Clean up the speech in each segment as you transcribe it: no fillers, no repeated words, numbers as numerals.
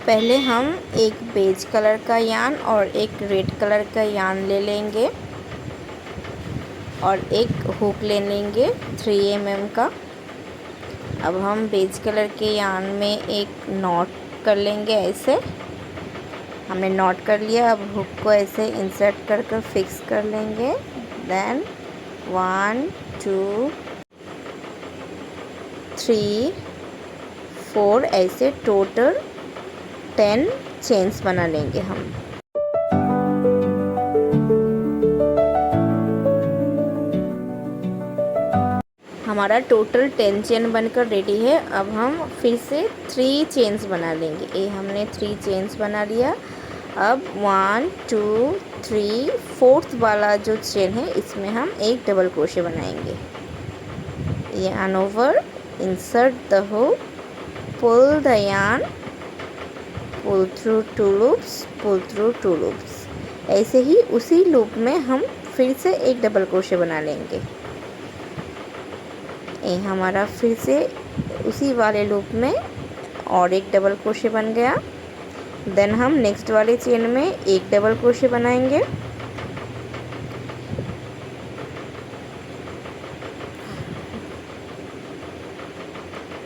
पहले हम एक बेज कलर का यान और एक रेड कलर का यान ले लेंगे और एक हुक ले लेंगे 3 mm का। अब हम बेज कलर के यान में एक नॉट कर लेंगे। ऐसे हमने नॉट कर लिया। अब हुक को ऐसे इंसर्ट कर कर फिक्स कर लेंगे। देन 1 2 3 4 ऐसे टोटल 10 चेन्स बना लेंगे हम। हमारा टोटल 10 चेन बनकर रेडी है। अब हम फिर से 3 चेन्स बना लेंगे। ये हमने 3 चेन्स बना लिया। अब 1 2 3 4th वाला जो चेन है इसमें हम एक डबल क्रोशे बनाएंगे। yarn over, insert the hook, pull the yarn, pull through 2 loops, pull through 2 loops। ऐसे ही उसी लूप में हम फिर से एक डबल क्रोशे बना लेंगे। ये हमारा फिर से उसी वाले लूप में और एक डबल क्रोशे बन गया। देन हम नेक्स्ट वाले चेन में एक डबल क्रोशे बनाएंगे।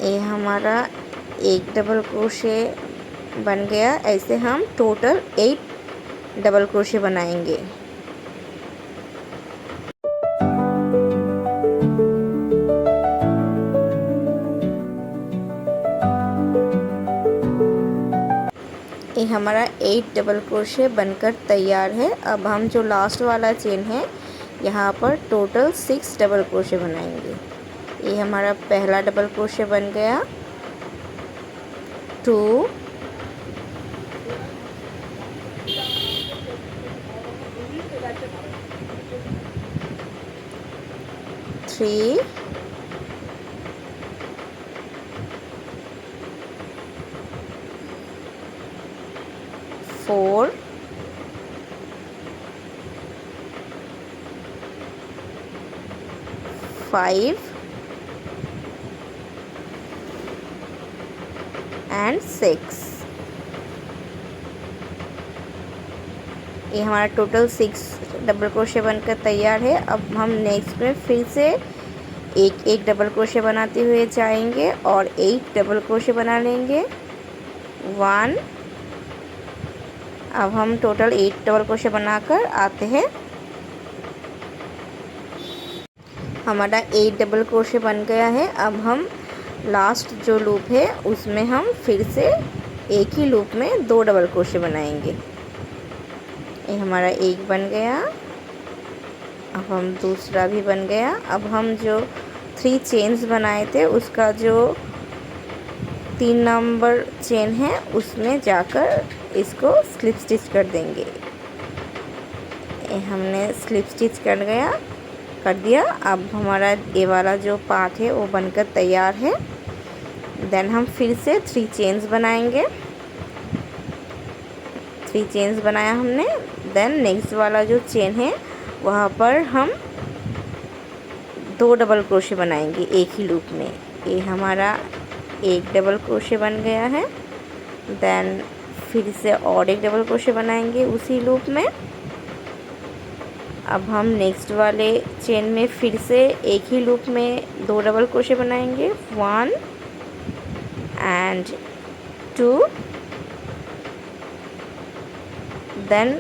ये हमारा एक डबल क्रोशे बन गया। ऐसे हम टोटल 8 डबल क्रोशे बनाएंगे। ये हमारा 8 डबल क्रोशे बनकर तैयार है। अब हम जो लास्ट वाला चेन है यहाँ पर टोटल 6 डबल क्रोशे बनाएंगे। ये हमारा पहला डबल क्रोशे बन गया। 2 3 4 5 एंड 6। ये हमारा टोटल 6 डबल क्रोशे बनकर तैयार है। अब हम नेक्स्ट में फिर से एक डबल क्रोशे बनाते हुए जाएंगे और 8 डबल क्रोशे बना लेंगे। 1। अब हम टोटल 8 डबल क्रोशे बनाकर आते हैं। हमारा 8 डबल क्रोशे बन गया है। अब हम लास्ट जो लूप है उसमें हम फिर से एक ही लूप में 2 डबल क्रोशे बनाएंगे। ये हमारा एक बन गया। अब हम दूसरा भी बन गया। अब हम जो 3 चेन्स बनाए थे उसका जो 3 नंबर चेन है उसमें जाकर इसको स्लिप स्टिच कर देंगे। ये हमने स्लिप स्टिच कर दिया। अब हमारा ये वाला जो पार्ट है वो बनकर तैयार है। देन हम फिर से 3 चेन्स बनाएंगे। 3 चेन्स बनाया हमने। देन नेक्स्ट वाला जो चेन है वहाँ पर हम 2 डबल क्रोशे बनाएंगे एक ही लूप में। ये हमारा एक डबल क्रोशे बन गया है। देन फिर से और एक डबल क्रोशे बनाएंगे उसी लूप में। अब हम नेक्स्ट वाले चेन में फिर से एक ही लूप में 2 डबल क्रोशे बनाएंगे। 1 एंड 2। देन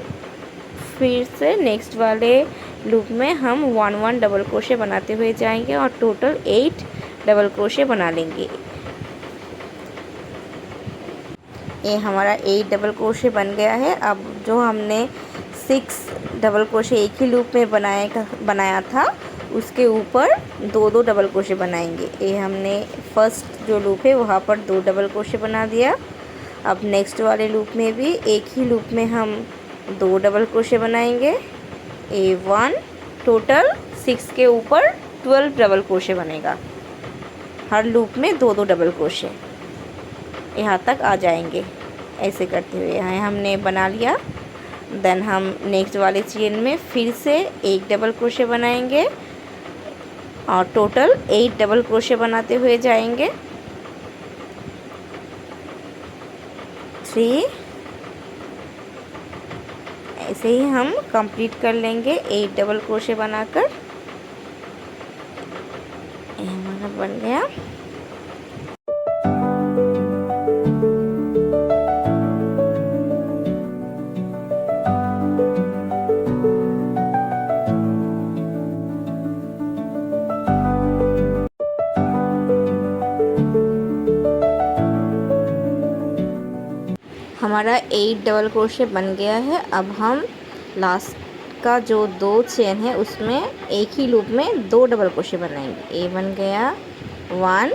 फिर से नेक्स्ट वाले लूप में हम 1 डबल क्रोशे बनाते हुए जाएंगे और टोटल 8 डबल क्रोशे बना लेंगे। ये हमारा 8 डबल क्रोशे बन गया है। अब जो हमने 6 डबल क्रोशे एक ही लूप में बनाया था उसके ऊपर 2 डबल क्रोशे बनाएंगे। ये हमने फर्स्ट जो लूप है वहाँ पर 2 डबल क्रोशे बना दिया। अब नेक्स्ट वाले लूप में भी एक ही लूप में हम 2 डबल क्रोशे बनाएंगे। ये 1 टोटल 6 के ऊपर 12 डबल क्रोशे बनेगा। हर लूप में 2 डबल क्रोशे यहाँ तक आ जाएंगे। ऐसे करते हुए यहाँ हमने बना लिया। देन हम नेक्स्ट वाले चेन में फिर से एक डबल क्रोशे बनाएंगे और टोटल 8 डबल क्रोशे बनाते हुए जाएंगे। 3। ऐसे ही हम कंप्लीट कर लेंगे 8 डबल क्रोशे बनाकर। ये हमारा बन गया। हमारा 8 डबल क्रोशे बन गया है। अब हम लास्ट का जो 2 चेन है उसमें एक ही लूप में 2 डबल क्रोशे बनाएंगे। ये बन गया 1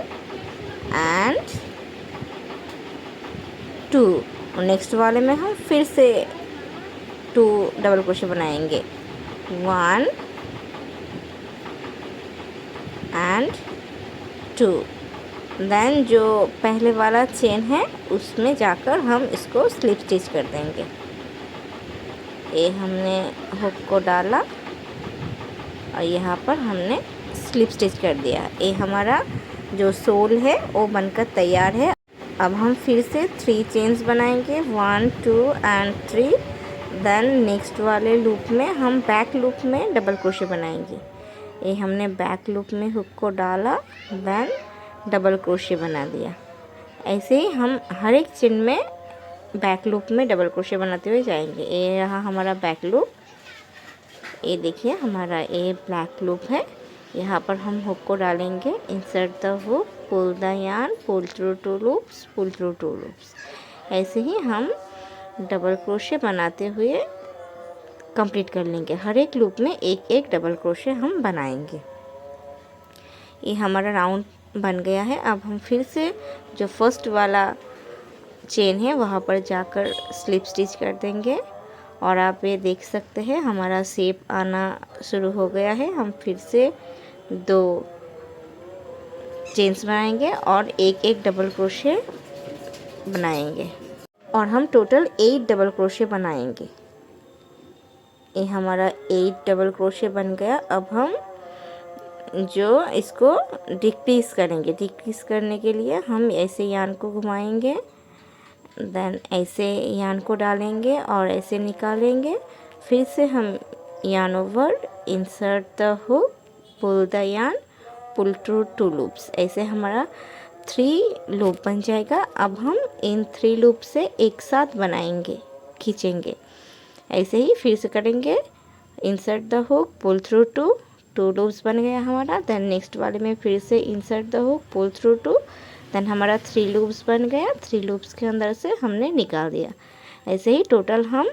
एंड 2। नेक्स्ट वाले में हम फिर से 2 डबल क्रोशे बनाएंगे, 1 एंड 2। देन जो पहले वाला चेन है उसमें जाकर हम इसको स्लिप स्टिच कर देंगे। ये हमने हुक को डाला और यहाँ पर हमने स्लिप स्टिच कर दिया। ये हमारा जो सोल है वो बनकर तैयार है। अब हम फिर से 3 चेन्स बनाएंगे, 1 2 एंड 3। देन नेक्स्ट वाले लूप में हम बैक लूप में डबल क्रोशे बनाएंगे। ये हमने बैक लूप में हुक को डाला, देन डबल क्रोशे बना दिया। ऐसे ही हम हर एक चेन में बैक लूप में डबल क्रोशे बनाते हुए जाएंगे। ये रहा हमारा बैक लूप। ये देखिए हमारा ये ब्लैक लूप है। यहाँ पर हम हुक को डालेंगे, insert the hook, pull the yarn, pull through 2 loops, pull through 2 loops. ऐसे ही हम डबल क्रोशे बनाते हुए कंप्लीट कर लेंगे। हर एक लूप में एक एक डबल क्रोशे हम बनाएंगे। ये हमारा राउंड बन गया है। अब हम फिर से जो फर्स्ट वाला चेन है वहाँ पर जाकर स्लिप स्टिच कर देंगे और आप ये देख सकते हैं हमारा शेप आना शुरू हो गया है। हम फिर से 2 चेन्स बनाएंगे और एक एक डबल क्रोशे बनाएंगे और हम टोटल 8 डबल क्रोशे बनाएंगे। ये हमारा 8 डबल क्रोशे बन गया। अब हम जो इसको डिक्रीज़ करेंगे, डिक्रीज़ करने के लिए हम ऐसे यार्न को घुमाएंगे, देन ऐसे यार्न को डालेंगे और ऐसे निकालेंगे। फिर से हम yarn over, insert the hook, pull the yarn, pull through 2 loops. ऐसे हमारा 3 लूप बन जाएगा। अब हम इन 3 लूप से एक साथ बनाएंगे, खींचेंगे। ऐसे ही फिर से करेंगे, insert the hook, pull through 2 loops बन गया हमारा। देन नेक्स्ट वाले में फिर से insert the hook, pull through 2, then हमारा 3 लूप्स बन गया। 3 लूप्स के अंदर से हमने निकाल दिया। ऐसे ही टोटल हम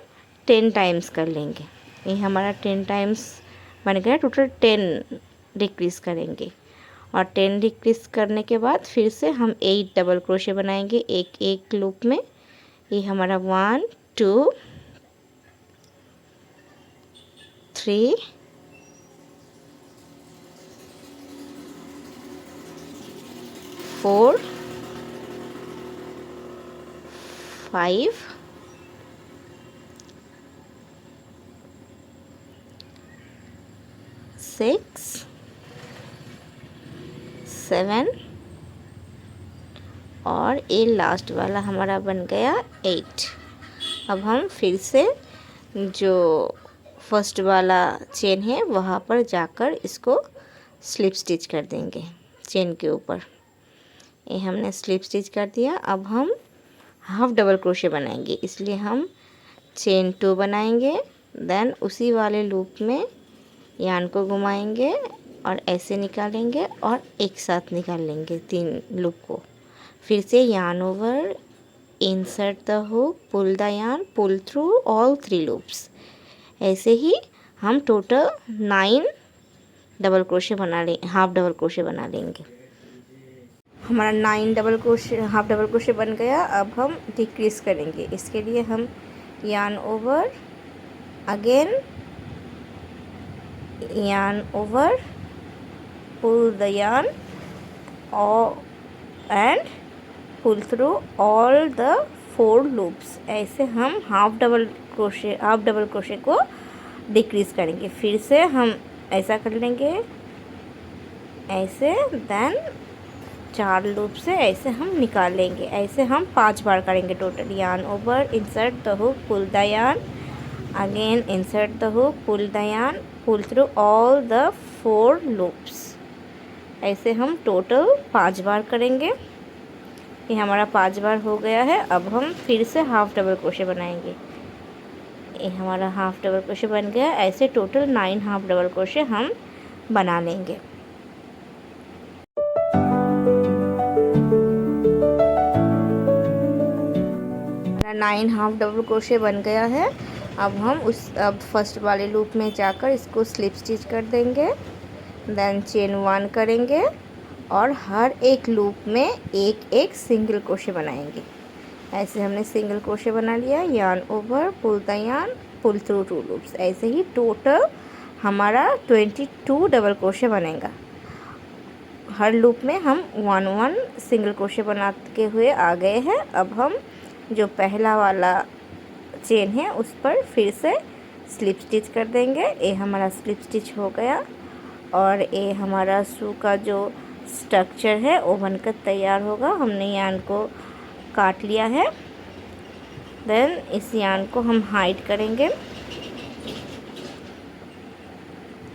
10 टाइम्स कर लेंगे। ये हमारा 10 टाइम्स बन गया। टोटल 10 डिक्रीज़ करेंगे और 10 डिक्रीज़ करने के बाद फिर से हम 8 डबल क्रोशे बनाएंगे एक एक लूप में। ये हमारा 1 2 3 4 5 6 7 और ये लास्ट वाला हमारा बन गया 8। अब हम फिर से जो फर्स्ट वाला चेन है वहाँ पर जाकर इसको स्लिप स्टिच कर देंगे चेन के ऊपर। ये हमने स्लिप स्टिच कर दिया। अब हम हाफ डबल क्रोशे बनाएंगे, इसलिए हम चेन 2 बनाएंगे, देन उसी वाले लूप में यार्न को घुमाएंगे और ऐसे निकालेंगे और एक साथ निकाल लेंगे 3 लूप को। फिर से yarn over, insert the hook, pull the yarn, pull through all 3 loops. ऐसे ही हम टोटल 9 डबल क्रोशे बना लें, हाफ डबल क्रोशे बना लेंगे। हमारा 9 double crochet, half double crochet बन गया। अब हम डिक्रीज़ करेंगे। इसके लिए हम yarn over, again yarn over, pull the yarn and pull through all the 4 loops. ऐसे हम हाफ डबल क्रोशे को डिक्रीज़ करेंगे। फिर से हम ऐसा कर लेंगे, ऐसे, देन 4 लूप से ऐसे हम निकाल लेंगे। ऐसे हम 5 बार करेंगे total. Yarn over, insert the hook, pull the yarn, again insert the hook, pull the yarn, pull through all the 4 loops. ऐसे हम टोटल 5 बार करेंगे। ये हमारा 5 बार हो गया है। अब हम फिर से हाफ डबल क्रोशे बनाएंगे। ये हमारा हाफ डबल क्रोशे बन गया। ऐसे टोटल 9 हाफ डबल क्रोशे हम बना लेंगे। हमारा 9 हाफ डबल क्रोशे बन गया है। अब फर्स्ट वाले लूप में जाकर इसको स्लिप स्टिच कर देंगे। देन चेन 1 करेंगे और हर एक लूप में एक एक सिंगल क्रोशे बनाएंगे। ऐसे हमने सिंगल क्रोशे बना लिया। Yarn over, pull the yarn, pull through 2 loops. ऐसे ही टोटल हमारा 22 डबल क्रोशे बनेगा। हर लूप में हम 1 सिंगल क्रोशे बनाते हुए आ गए हैं। अब हम जो पहला वाला चेन है उस पर फिर से स्लिप स्टिच कर देंगे। ये हमारा स्लिप स्टिच हो गया और ये हमारा शू का जो स्ट्रक्चर है वो बनकर तैयार होगा। हमने यार्न को काट लिया है। देन इस यार्न को हम हाइड करेंगे।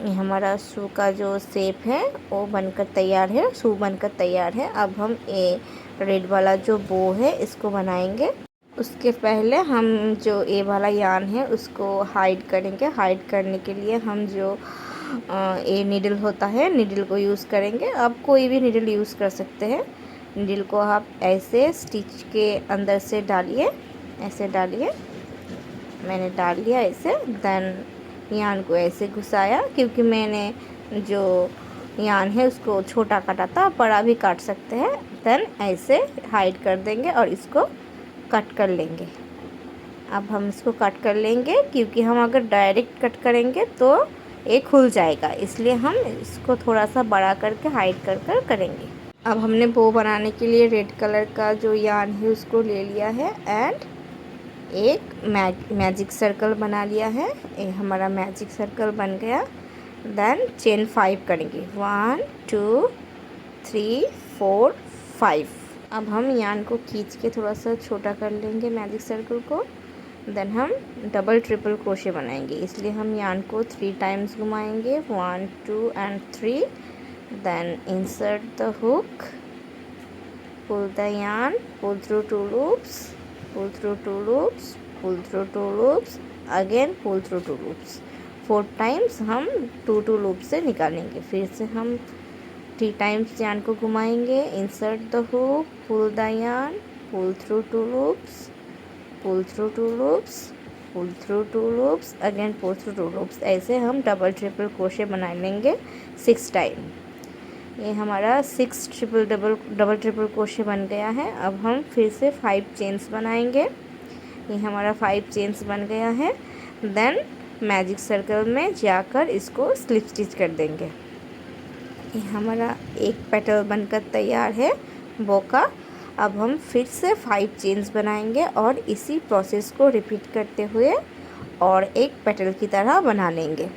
ये हमारा शू का जो शेप है वो बनकर तैयार है। शू बनकर तैयार है। अब हम ये रेड वाला जो बो है इसको बनाएंगे। उसके पहले हम जो ये वाला यार्न है उसको हाइड करेंगे। हाइड करने के लिए हम जो ये नीडल होता है, नीडल को यूज़ करेंगे। आप कोई भी नीडल यूज़ कर सकते हैं। नीडल को आप ऐसे स्टिच के अंदर से डालिए, ऐसे डालिए। मैंने डाल लिया ऐसे। देन यार्न को ऐसे घुसाया, क्योंकि मैंने जो यार्न है उसको छोटा काटा था, बड़ा भी काट सकते हैं। देन ऐसे हाइड कर देंगे और इसको कट कर लेंगे। अब हम इसको कट कर लेंगे, क्योंकि हम अगर डायरेक्ट कट करेंगे तो ये खुल जाएगा, इसलिए हम इसको थोड़ा सा बड़ा करके हाइड कर करेंगे। अब हमने बो बनाने के लिए रेड कलर का जो यार्न है उसको ले लिया है एंड एक मैजिक सर्कल बना लिया है। ये हमारा मैजिक सर्कल बन गया। देन चेन 5 करेंगे। 1 2 3 4 5। अब हम यार्न को खींच के थोड़ा सा छोटा कर लेंगे मैजिक सर्कल को। देन हम डबल ट्रिपल क्रोशे बनाएंगे, इसलिए हम यार्न को 3 टाइम्स घुमाएंगे। 1 2 and 3। Then insert the hook, pull the yarn, pull through 2 loops, pull through 2 loops, pull through 2 loops, again pull through 2 loops. 4 times हम 2 लूप से निकालेंगे। फिर से हम 3 टाइम्स यार्न को घुमाएंगे। Insert the hook, pull the yarn, pull through 2 loops, pull through 2 loops, pull through 2 loops, again pull through 2 loops. ऐसे हम डबल ट्रिपल क्रोशे बना लेंगे 6 टाइम। ये हमारा 6 डबल ट्रिपल क्रोशे बन गया है। अब हम फिर से 5 चेन्स बनाएंगे। ये हमारा 5 चेन्स बन गया है। देन मैजिक सर्कल में जाकर इसको स्लिप स्टिच कर देंगे। ये हमारा एक पेटल बनकर तैयार है बो का। अब हम फिर से 5 चेन्स बनाएंगे और इसी प्रोसेस को रिपीट करते हुए और एक पेटल की तरह बना लेंगे।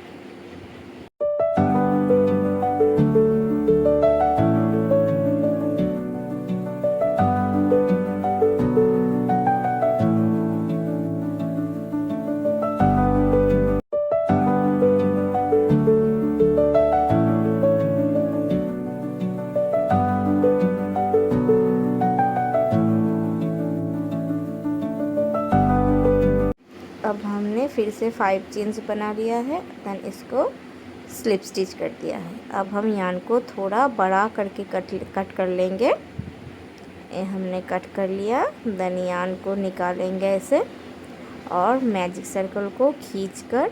अब हमने फिर से 5 चेन्स बना लिया है। देन इसको स्लिप स्टिच कर दिया है। अब हम यार्न को थोड़ा बड़ा करके कट कर लेंगे। ये हमने कट कर लिया। देन यार्न को निकालेंगे ऐसे और मैजिक सर्कल को खींचकर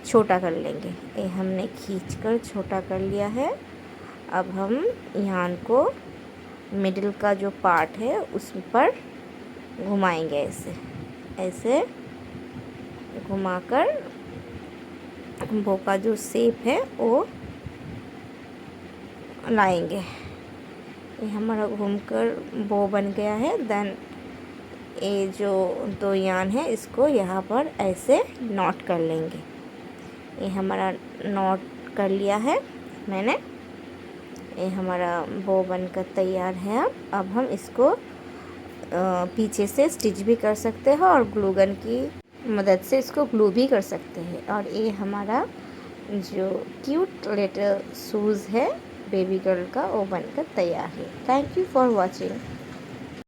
छोटा कर लेंगे। ये हमने खींचकर छोटा कर लिया है। अब हम यार्न को मिडिल का जो पार्ट है उस पर घुमाएंगे ऐसे ऐसे घुमाकर बो का जो शेप है वो लाएंगे। ये हमारा घूमकर बो बन गया है। देन ये जो 2 यार्न है इसको यहाँ पर ऐसे नॉट कर लेंगे। ये हमारा नॉट कर लिया है मैंने। ये हमारा बो बनकर तैयार है। अब हम इसको पीछे से स्टिच भी कर सकते हैं और ग्लू गन की मदद से इसको ग्लू भी कर सकते हैं। और ये हमारा जो क्यूट लिटिल शूज़ है बेबी गर्ल का, वो बनकर तैयार है। Thank you for watching.